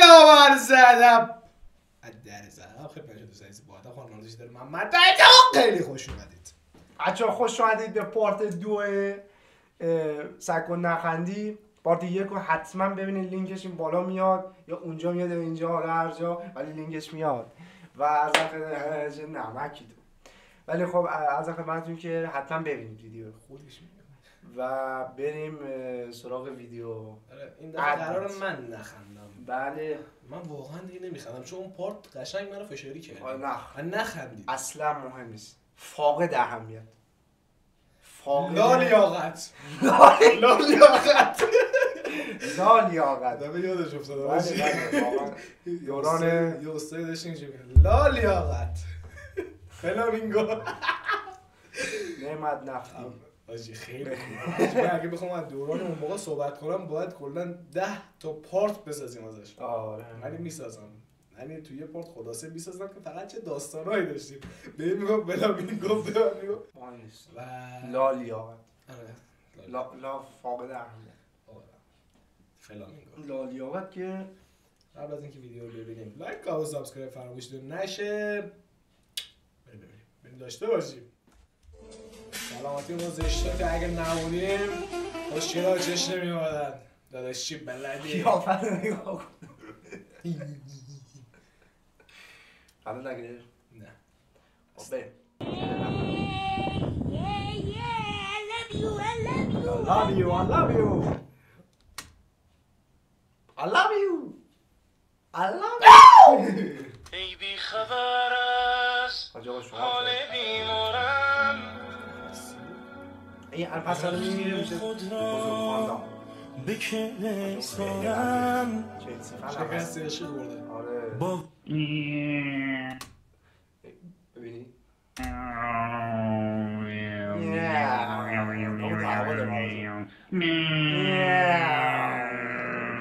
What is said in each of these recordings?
دلاور زدم در زدم خیلی دوست عزیز با ادب خانم نازش داره محمد خیلی خوش اومدید بچه‌ها خوش اومدید به پارت 2 سگ و نخندی. پارت 1 رو حتما ببینید، لینکش این بالا میاد یا اونجا میاد یا اینجا، حالا هر جا ولی لینکش میاد و از خدمت نمکی تو. ولی خب از خدمتتون که حتما ببینید ویدیو خودش میاد و بریم سراغ ویدیو. این دفعه قرار من نخندم. بله من واقعا دیگه نمیخندم چون اون پارت قشنگ منو فشاری کرد. من نخندید. اصلا مهم نیست. فاقد اهمیت. لا لیاقت. لا لیاقت. لا لیاقت. دفعه یادش افتاده باشی. دوران یه استاد داشتیم اینجوری لا لیاقت. فلامینگو. نعمت نفتی. آجی خیلی خوبه. من اگه بخوام از دوران اون موقع صحبت کنم باید کلا 10 تا پارت بسازیم ازش. آره. ولی میسازم. یعنی توی یه پارت خلاصه میسازم که فقط چه داستانایی داشتیم. ببین میگم فلامینگو میگم. و لا لیاقت. آره. لا فاقد اهمیت. فلامینگو. لا لیاقت که قبل از اینکه ویدیو رو ببینیم لایک و سابسکرایب فراموش نشه. بریم داشته باشیم. سلامتی ما زشته که اگه نمونیم خوشگلا چش نمیمادن. داداش چی بلدی؟ قیافت رو نگاه کن. حالا نگیره؟ نه. بریم. I love you. ای بی خبر از حال بیمارم این الپس رو میمیره میشه خود را به که بسپارم شکستی عشق برده. آره ببینی؟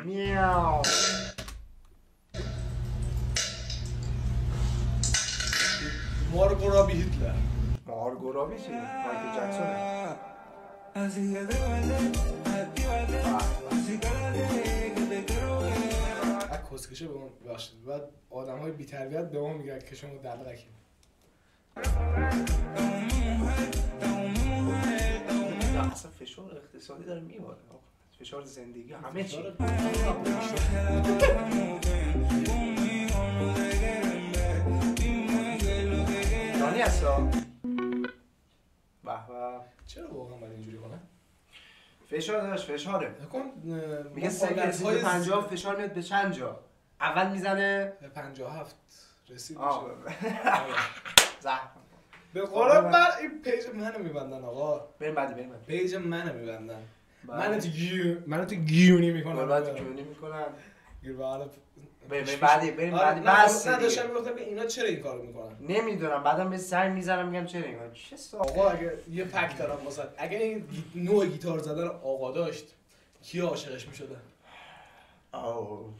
میاو مارگو رابی هیتلر. مارگو رابی چیه؟ مایکل جکسونه. کسکشه به اون باشید بعد آدم های بی تربیت به ما میگن که شما دلغکیم. اصلا فشار اقتصادی داره میباره، فشار زندگی همه چی. جانی هستا؟ به به. چرا واقعا باید اینجوری کنه؟ فشار داشت فشاره. میگه سگت 50 فشار میاد به چند جا؟ اول میزنه به 57 رسید میشه. زهر. به قرآن بر این پیج منو میبندن آقا. بریم بعدی. پیج منو میبندن. منو تو گیونی میکنن. بعد گیونی میکنن. بریم بعدی بس. نداشتم میگفتم که اینا چرا این کارو میکنن؟ نمیدونم. بعدم به سر میذارم میگم چرا این کارو. چه آقا اگه یه پک دارم واسه اگه این نوع گیتار زدن آقا داشت کی عاشقش میشده؟ او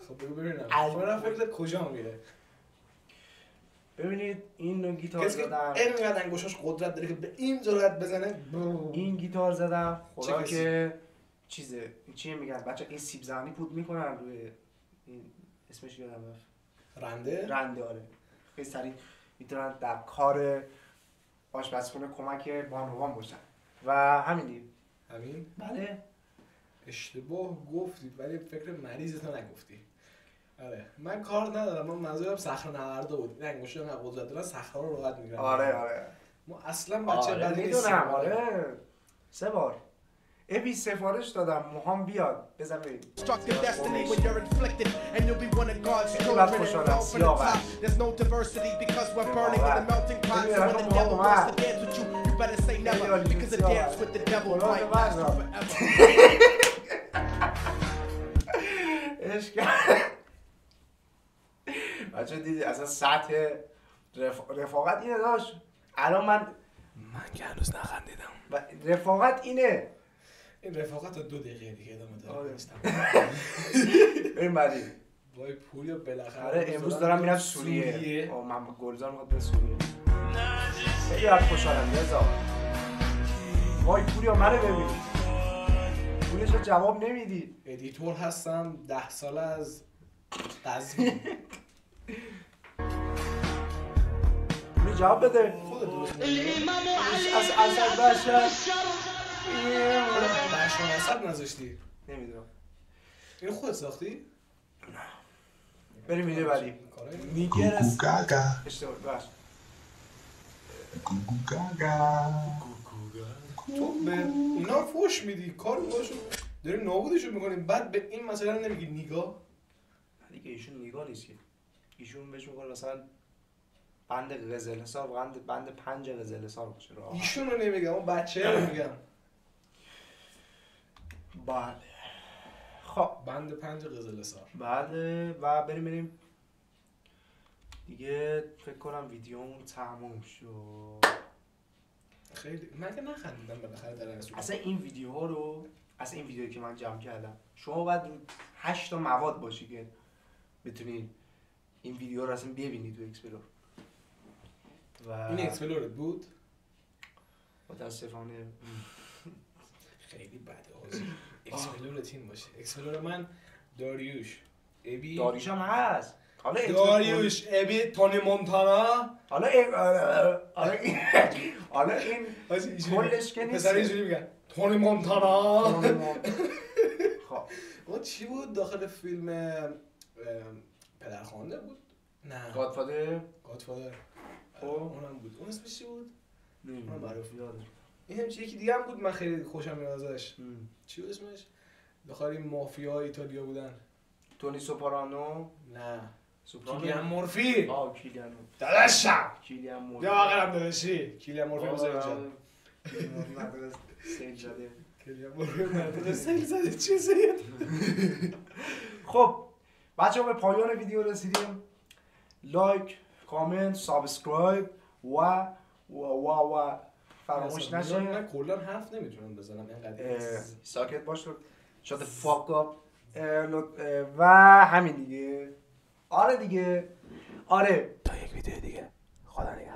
خب بگو ببینم. من فکر کجا میره؟ ببینید این نوع گیتار کسی زدم. اینقدر انگشتاش قدرت داره که به این جرأت بزنه. این گیتار زدم. خدا که چیه میگن بچه این سیب زمینی پود میکنن روی این اسمش یادم رفت. رنده آره. خیلی سریع میتونن در کار آشپزخونه کمک بانوان باشن و همین دیگه. همین؟ بله. اشتباه گفتید ولی فکر مریضتو نگفتی. آره من کار ندارم، من منظورم صخره نورده بود. این انگشت انقدر قدرت دارن صخره رو راحت میگیرن. آره ما اصلا بچه بدی نیستیم. آره 3 بار ابی سفارش دادم موهام بیاد بزن بریم. بعد خوشحالم سیاوش بچه دیدی اصلا سطح رفاقت اینه داشت. الان من که هنوز نخندیدم. رفاقت اینه. این رفاقت 2 دقیقه دیگه ادامه داره. بریم بعدی. وای پوریا بالاخره. آره امروز دارم میرم سوریه. من گلزار میخواد به سوریه. خیلی خوشحالم رضا. وای پوریا منو ببین. پولش رو جواب نمیدی. ادیتور هستم 10 سال از قزوین. می جواب بده. خودت درست از بشر برشان اصد نذاشتی. نمیدونم. اینو خودت ساختی؟ بریم ویدیو بعدی. نیگر اشتباه باش. تو به اینا فوش میدی، کار باشو داریم نابودشون میکنیم، بعد به این مثلا نمیگی نیگا؟ دیگه ایشون نیگا نیست که. ایشون بهش میگن مثلا بند قزل حساب، بند 5 قزل حساب باشه. ایشون رو نمیگم، اون بچه رو میگم. بله. خب بند 5 قزل حساب. بله و بریم دیگه فکر کنم ویدیومون تموم شد. خیلی مگه نخندیدم بالاخره در رسول. اصلا این ویدیوها رو، اصلا این ویدیویی که من جمع کردم، شما باید 8 تا مواد باشی که بتونی این ویدیو رو اصلا ببینی تو اکسپلور. و این اکسپلورت بود؟ متاسفانه خیلی بده آزی. اکسپلور تیم باشه. اکسپلور من داریوش ابی، داریوش هم هست. حالا داریوش ابی تونی مونتانا. حالا این کلش که نیست. پسر اینجوری میگن تونی مونتانا. خب اون چی بود داخل فیلم پدرخوانده بود؟ نه گادفادر. خب اونم بود. اون اسمش چی بود؟ من معروف یادم. این هم یکی دیگه هم بود من خیلی خوشم میاد ازش. چی بود اسمش؟ داخل این مافیا ایتالیا بودن. تونی سوپرانو. نه سوپرانو. کیلیان مورفی. کیلیان. داداشم. کیلیان مورفی. یا آقرم داداشی. کیلیان مورفی بزن اینجا. سیل زده. کیلیان مورفی سیل زده چیه سید؟ خب بچه‌ها به پایان ویدیو رسیدیم. لایک، کامنت، سابسکرایب و فراموش نشه. من کلا حرف نمیتونم بزنم اینقدر. ساکت باش. شات فاک اپ. و همین دیگه. آره دیگه. آره. تا یک ویدیو دیگه. خدا نگهدار.